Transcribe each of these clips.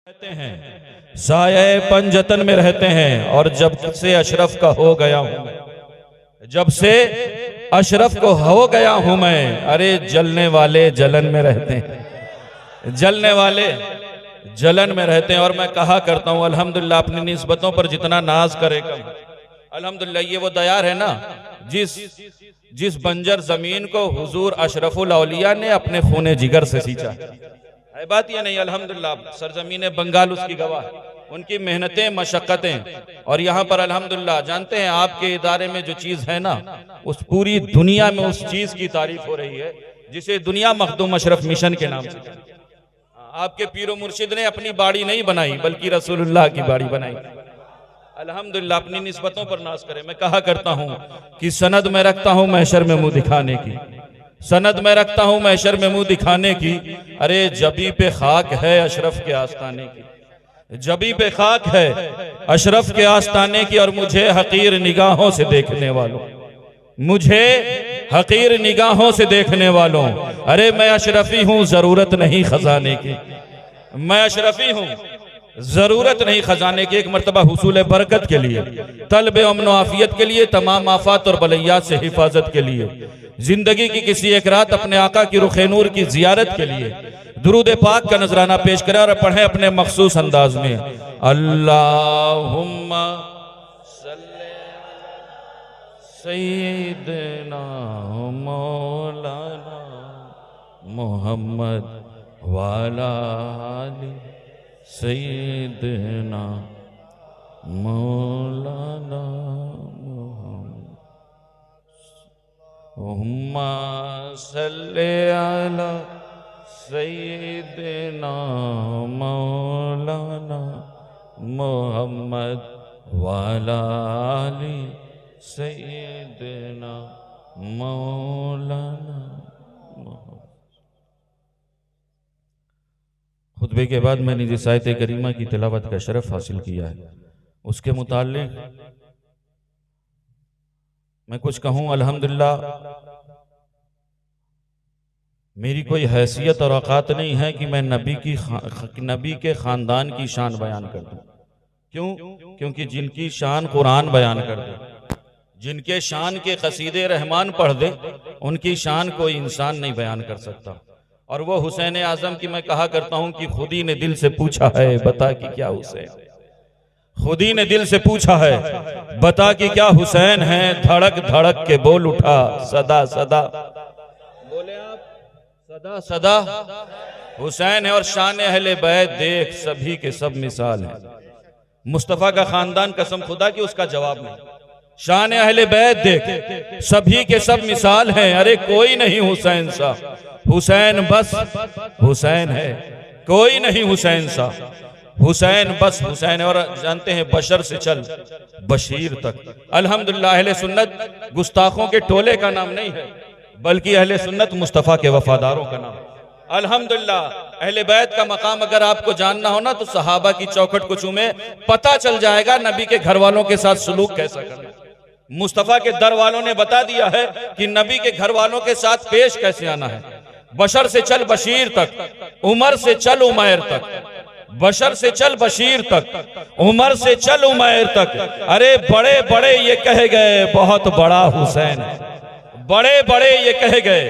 रहते हैं, साये पंजतन में रहते हैं। और जब से अशरफ का हो गया हूं मैं, जब से अशरफ को हो गया हूं मैं, अरे जलने वाले जलन में रहते हैं, जलने वाले जलन में रहते हैं। और मैं कहा करता हूं अल्हम्दुलिल्लाह, अपनी निस्बतों पर जितना नाज करे कम। अल्हम्दुलिल्लाह, ये वो दयार है ना जिस बंजर जमीन को हुजूर अशरफुल औलिया ने अपने खूने जिगर से सींचा है। बात ये नहीं, अल्हम्दुलिल्लाह सरजमीन बंगाल उसकी गवाह है, उनकी मेहनतें मशक्कतें। और यहाँ पर अल्हम्दुलिल्लाह जानते हैं, आपके इदारे में जो चीज है ना, उस पूरी दुनिया में उस चीज की तारीफ हो रही है जिसे दुनिया मखदूम अशरफ मिशन के नाम से। आपके पीरो मुर्शिद ने अपनी बाड़ी नहीं बनाई, बल्कि रसूलुल्लाह की बाड़ी बनाई। अल्हम्दुलिल्लाह, अपनी निस्बतों पर नाज करें। मैं कहा करता हूं कि सनद में रखता हूं महशर में मुंह दिखाने की, सनद में रखता हूं महशर में मुंह दिखाने की। अरे जबी पे खाक है अशरफ के आस्ताने की, जबी पे खाक है अशरफ के आस्ताने की। और मुझे हकीर निगाहों से देखने वालों, मुझे हकीर निगाहों से देखने वालों, अरे मैं अशरफी हूं, जरूरत नहीं खजाने की। मैं अशरफी हूं, जरूरत नहीं खजाने की। एक मर्तबा हुसूल बरकत के लिए, तलब अमन आफियत के लिए, तमाम आफात और बलैयात से हिफाजत के लिए, जिंदगी की किसी एक रात अपने आका की रुखे नूर की जियारत के लिए दुरूद पाक का नजराना पेश करें और पढ़ें अपने मखसूस अंदाज में। अल्लाहुम्मा सल्ली सय्यिदना मौलाना मुहम्मद वाला आली सय्यिदना मौलाना हुम्मा सल्ले अला सय्यिदना मौलाना मुहम्मद वाला आली सय्यिदना मौलाना। खुतबे के बाद मैंने जिस आयत करीमा की तिलावत का शरफ हासिल किया है, उसके मुताल्लिक मैं कुछ कहूं। अल्हम्दुलिल्लाह, मेरी कोई हैसियत और औकात नहीं है कि मैं नबी के खानदान की शान बयान कर दूं। क्यों? क्योंकि जिनकी शान कुरान बयान कर दे, जिनके शान के कसीदे रहमान पढ़ दे, उनकी शान कोई इंसान नहीं बयान कर सकता। और वो हुसैन आजम की मैं कहा करता हूं कि खुदी ने दिल से पूछा है, बता कि क्या हुसैन, खुदी ने दिल से पूछा है, बता कि क्या हुसैन है। धड़क धड़क के बोल उठा सदा सदा, बोले आप सदा सदा हुसैन है। और शान अहले बैत देख सभी के सब मिसाल है। मुस्तफा का खानदान कसम खुदा की उसका जवाब नहीं। शान अहले बैत देख सभी के सब मिसाल है। अरे कोई नहीं हुसैन सा, हुसैन बस हुसैन है, कोई नहीं हुसैन सा, हुसैन बस हुसैन है। और जानते हैं, बशर से चल बशीर तक। अल्हम्दुलिल्लाह, अहले सुन्नत गुस्ताखों के टोले का नाम नहीं है, बल्कि अहले सुन्नत मुस्तफ़ा के वफादारों का नाम है। अल्हम्दुलिल्लाह, अहले बैत का मकाम अगर आपको जानना हो ना, तो सहाबा की चौखट को चूमे, पता चल जाएगा नबी के घर वालों के साथ सुलूक कैसा करना। मुस्तफ़ा के दर वालों ने बता दिया है कि नबी के घर वालों के साथ पेश कैसे आना है। बशर से चल बशीर तक, उमर से चल उमैर तक, बशर से चल बशीर तक, उमर से चल उमैर तक। अरे बड़े बड़े ये कह गए बहुत बड़ा हुसैन है, बड़े बड़े ये कह गए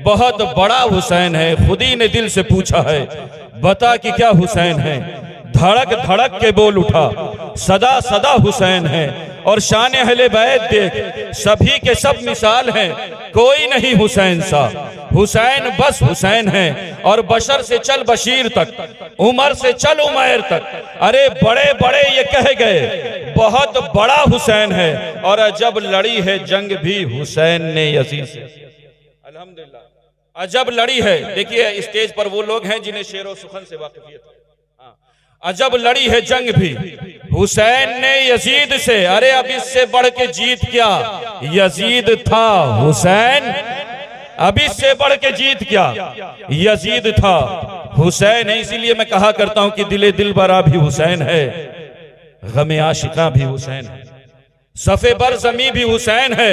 बहुत बड़ा हुसैन है। खुदी ने दिल से पूछा है, बता कि क्या हुसैन है। धड़क धड़क के बोल उठा सदा सदा हुसैन है। और शान अहले बैत देख सभी के सब मिसाल हैं, कोई नहीं हुसैन सा, हुसैन बस हुसैन है। और बशर से चल बशीर तक, उमर से चल उमैर तक। अरे बड़े बड़े ये कह गए बहुत बड़ा हुसैन है। और जब लड़ी है जंग भी हुसैन ने यजीद से। अल्हम्दुलिल्लाह, अजब लड़ी है। देखिए, स्टेज पर वो लोग हैं जिन्हें शेर व सुखन से वाकिफियत है। अजब लड़ी है जंग भी हुसैन ने यजीद से। अरे अब इससे बढ़ के जीत क्या, यजीद था हुसैन। अब इससे बढ़ के जीत क्या, यजीद था हुसैन है। इसीलिए मैं कहा करता हूं कि दिले दिलबरा भी हुसैन है, गमे आशिका भी हुसैन है, सफ़े बर ज़मी भी हुसैन है,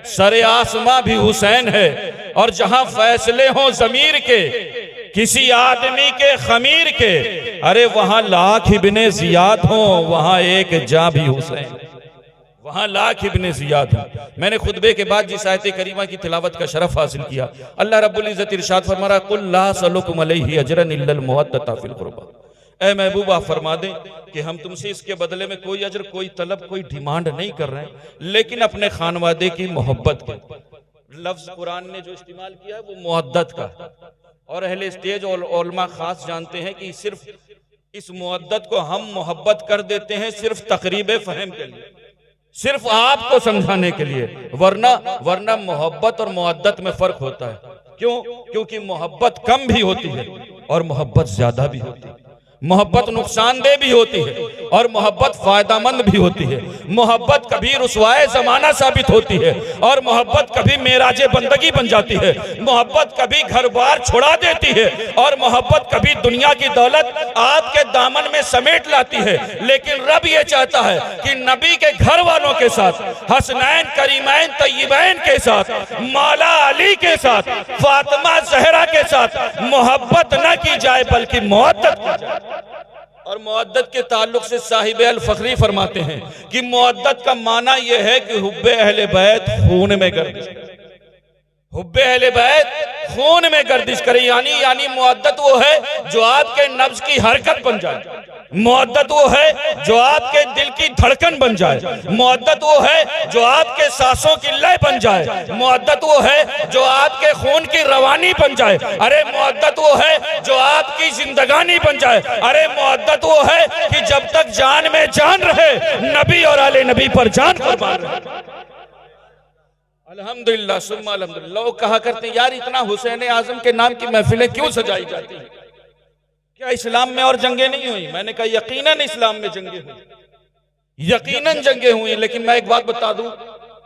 सरे आसमां भी हुसैन है। और जहां फैसले हों ज़मीर के, किसी आदमी के खमीर के, अरे वहां लाख इब्ने जियाद हो, वहां एक जा भी हुसैन, वहां लाख इब्ने जियाद हो। मैंने खुतबे के बाद जिस आयत करीमा की तिलावत का शरफ हासिल किया, अल्लाह रब्बुल इज्जत इरशाद फरमा रहा, कुल ला सलुकुम अलैहि अजरन इल्लल मुवद्दता फिल कुर्बा। ऐ महबूब आप फरमा दें कि हम तुमसे इसके बदले में कोई अजर, कोई तलब, कोई डिमांड नहीं कर रहे हैं, लेकिन अपने खानवादे की मोहब्बत के लफ्ज कुरान ने जो इस्तेमाल किया है वो मुअद्दत का, और अहले स्टेज और उलमा खास जानते हैं कि सिर्फ इस मुअद्दत को हम मोहब्बत कर देते हैं सिर्फ तकरीब फहम के लिए, सिर्फ आपको समझाने के लिए, वरना मोहब्बत और मुअद्दत में फर्क होता है। क्यों? क्योंकि मोहब्बत कम भी होती है और मोहब्बत ज्यादा भी होती है। मोहब्बत नुकसानदेह भी होती है और मोहब्बत फायदामंद भी होती है। मोहब्बत कभी रुसवाए जमाना साबित होती है और मोहब्बत कभी मेराजे बंदगी बन जाती है। मोहब्बत कभी घर बार छुड़ा देती है और मोहब्बत कभी दुनिया की दौलत आपके दामन में समेट लाती है। लेकिन रब ये चाहता है कि नबी के घर वालों के साथ, हसनैन, करीमैन, तय्यबैन के साथ, मौला अली के साथ, फातिमा ज़हरा के साथ मोहब्बत न की जाए बल्कि मुअद्दत की जाए। और मुअद्दत के ताल्लुक से साहिब अल फखरी फरमाते हैं कि मुअद्दत का माना यह है कि हुब्बे अहले बैत खून में गर्दिश करे, हुब्बे अहले बैत खून में गर्दिश करे, यानी मुअद्दत वो है जो आपके नफ्स की हरकत बन जाए, मुअद्दत वो है जो आपके दिल की धड़कन बन जाए, मुअद्दत वो है जो आपके सांसों की लय बन जाए, मुअद्दत वो है जो आपके खून की रवानी बन जाए, अरे मुअद्दत वो है जो आपकी जिंदगानी बन जाए, अरे मुअद्दत वो है कि जब तक जान में जान रहे नबी और आले नबी पर जान कुर्बान रहे। अल्हम्दुलिल्लाह सुम्मा अल्हम्दुलिल्लाह। लोग कहा करते हैं यार इतना हुसैन आजम के नाम की महफिलें क्यों सजाई जाती हैं, क्या इस्लाम में और जंगें नहीं हुई? मैंने कहा यकीनन इस्लाम में जंगें हुई, यकीनन जंगें हुई, लेकिन मैं एक बात बता दूं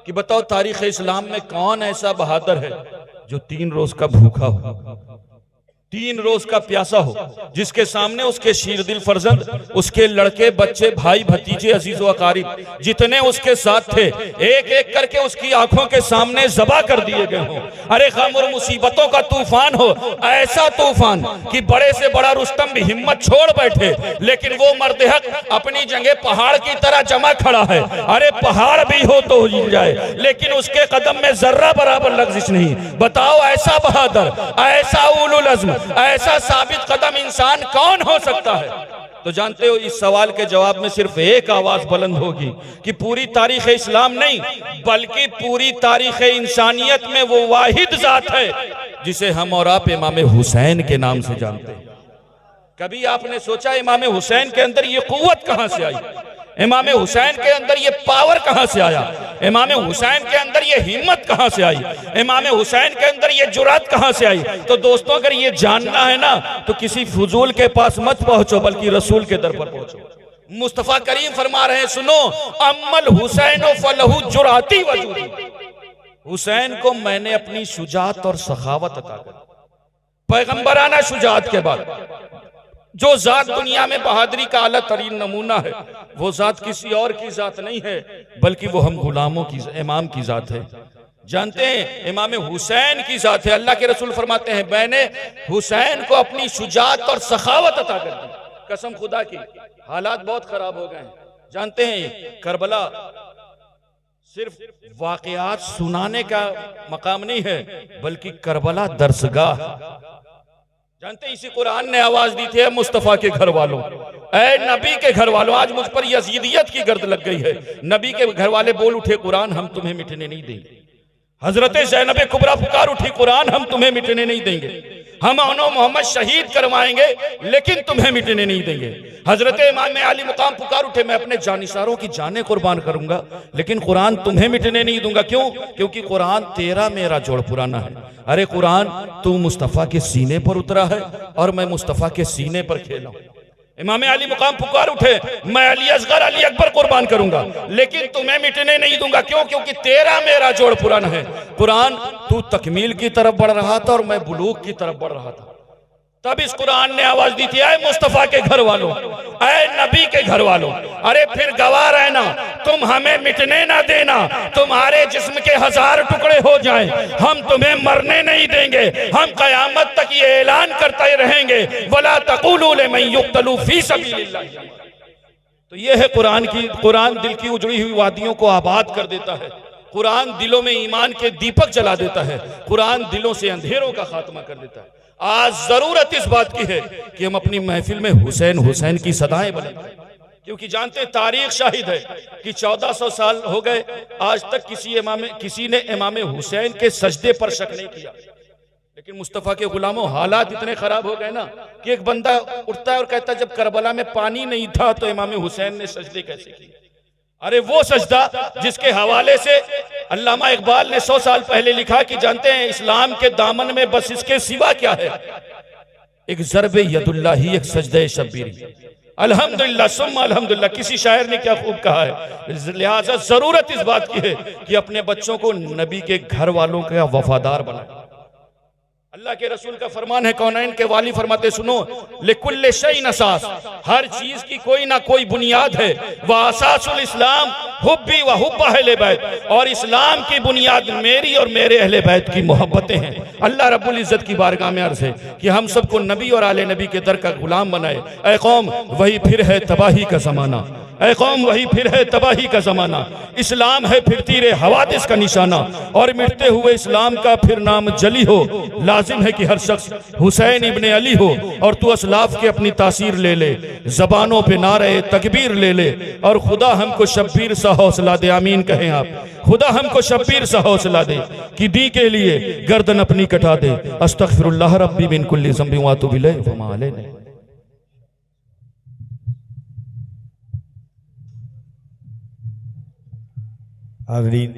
कि बताओ तारीख इस्लाम में कौन ऐसा बहादुर है जो 3 रोज का भूखा हो, 3 रोज का प्यासा हो, जिसके सामने उसके शीरदिल फर्जंद, उसके लड़के बच्चे, भाई भतीजे, अजीज व अकारिब जितने उसके साथ थे एक एक करके उसकी आंखों के सामने ज़बा कर दिए गए हों। अरे गम और मुसीबतों का तूफान हो, ऐसा तूफान कि बड़े से बड़ा रुस्तम भी हिम्मत छोड़ बैठे, लेकिन वो मर्द हक अपनी जगह पहाड़ की तरह जमा खड़ा है। अरे पहाड़ भी हो तो हिल जाए, लेकिन उसके कदम में जर्रा बराबर लग्जिश नहीं। बताओ ऐसा बहादुर, ऐसा उलुल अज़्म, ऐसा साबित कदम इंसान कौन हो सकता है? तो जानते हो इस सवाल के जवाब में सिर्फ एक आवाज बुलंद होगी कि पूरी तारीख इस्लाम नहीं बल्कि पूरी तारीख इंसानियत में वो वाहिद जात है जिसे हम और आप इमाम हुसैन के नाम से जानते हैं। कभी आपने सोचा इमाम हुसैन के अंदर ये कुव्वत कहां से आई, इमाम हुसैन के अंदर ये पावर कहां से आया, इमाम हुसैन के अंदर ये हिम्मत कहां से आई, इमाम हुसैन के अंदर ये जुरात कहां से आई? तो दोस्तों अगर ये जानना है ना तो किसी फजूल के पास मत पहुंचो बल्कि रसूल के दर पर पहुंचो। मुस्तफा करीम फरमा रहे हैं सुनो, अम्मल हुसैन फलहु जुराती वजूदी, हुसैन को मैंने अपनी शुजात और सखावत अता कर, पैगंबराना शुजात के बाद जो जात दुनिया में बहादुरी का आला तरीन नमूना है वो जात किसी और की जात नहीं है बल्कि वो हम गुलामों की इमाम की जात है। जानते हैं इमाम हुसैन की जात है। अल्लाह के रसूल फरमाते हैं मैंने हुसैन को अपनी शुजात और सखावत अता कर दी। कसम खुदा की हालात बहुत खराब हो गए हैं। जानते हैं करबला सिर्फ वाकयात सुनाने का मकाम नहीं है बल्कि करबला दरसगाह। जानते इसी कुरान ने आवाज दी थी मुस्तफा के घर वालों, ऐ नबी के घर वालों, आज मुझ पर यजीदियत की गर्द लग गई है। नबी के घर वाले बोल उठे कुरान हम तुम्हें मिटने नहीं देंगे। हजरत ज़ैनब कुबरा पुकार उठी कुरान हम तुम्हें मिटने नहीं देंगे, हम मोहम्मद शहीद करवाएंगे लेकिन तुम्हें मिटने नहीं देंगे। हजरत इमाम अली मुकाम पुकार उठे मैं अपने जानिसारों की जानें कुर्बान करूंगा लेकिन कुरान तुम्हें मिटने नहीं दूंगा। क्यों? क्योंकि कुरान तेरा मेरा जोड़ पुराना है। अरे कुरान तू मुस्तफा के सीने पर उतरा है और मैं मुस्तफा के सीने पर खेला हूं। इमाम अली मुकाम पुकार उठे मैं अली असगर अली अकबर कुर्बान करूंगा लेकिन तुम्हें मिटने नहीं दूंगा। क्यों? क्योंकि तेरा मेरा जोड़ पुराना है। कुरान तू तकमील की तरफ बढ़ रहा था और मैं बुलूग की तरफ बढ़ रहा था। तब इस कुरान ने आवाज दी थी, ऐ मुस्तफा के घर वालों, ऐ नबी के घर वालों, अरे फिर गवाह रहना, तुम हमें मिटने ना देना, तुम्हारे जिस्म के 1000 टुकड़े हो जाएं, हम तुम्हें मरने नहीं देंगे, हम कयामत तक ये ऐलान करते रहेंगे, वला तक़ूलू लिमन युक़्तलू फी सबीलिल्लाह। तो ये है कुरान दिल की उजड़ी हुई वादियों को आबाद कर देता है, कुरान दिलों में ईमान के दीपक जला देता है, कुरान दिलों से अंधेरों का खात्मा कर देता है। आज जरूरत इस बात की है कि हम अपनी महफिल में हुसैन हुसैन की सदाएं बुलंद, क्योंकि जानते हैं तारीख शाहिद है कि 1400 साल हो गए आज तक किसी ने इमाम हुसैन के सजदे पर शक नहीं किया। लेकिन मुस्तफ़ा के गुलामों, हालात इतने खराब हो गए ना कि एक बंदा उठता है और कहता है जब करबला में पानी नहीं था तो इमाम हुसैन ने सजदे कैसे किए। अरे वो सजदा जिसके हवाले से अल्लामा इकबाल ने 100 साल पहले लिखा कि जानते हैं इस्लाम के दामन में बस इसके सिवा क्या है, एक ज़रबे यदुल्लाही, एक सजदे शब्बीरी। अल्हम्दुलिल्लाह सुम्मा अल्हम्दुलिल्लाह, किसी शायर ने क्या खूब कहा है। लिहाजा जरूरत इस बात की है कि अपने बच्चों को नबी के घर वालों का वफादार बनाए। अल्लाह के रसूल का फरमान है, कौनैन के वाली फरमाते सुनो, लिकुल्ले शैइन असास, हर चीज की कोई ना कोई बुनियाद है, वह असासुल इस्लाम हुब्बी व हुब्ब अहले बैत, और इस्लाम की बुनियाद मेरी और मेरे अहले बैत की मोहब्बतें हैं। अल्लाह रब्बुल इज्जत की बारगाह में अर्ज है कि हम सबको नबी और आले नबी के दर का गुलाम बनाए। ऐ कौम वही फिर है तबाही का जमाना, ऐ कौम वही फिर है तबाही का जमाना, इस्लाम है फिर तीरे हवादिस का निशाना, और मिटते हुए इस्लाम का फिर नाम जली हो। लाजिम है कि हर शख्स हुसैन इब्ने अली हो, और तू असलाफ के अपनी तासीर ले ले, जबानों पे नारे तकबीर ले ले, और खुदा हमको शब्बीर सा हौसला दे। आमीन कहें आप, खुदा हमको शब्बीर सा हौसला दे कि दी के लिए गर्दन अपनी कटा दे। अस्तगफिरुल्लाह रब्बी मिन कुल्ली ज़ंबिन व अतूबु इलैहि व मा अलैना। हाज़रीन,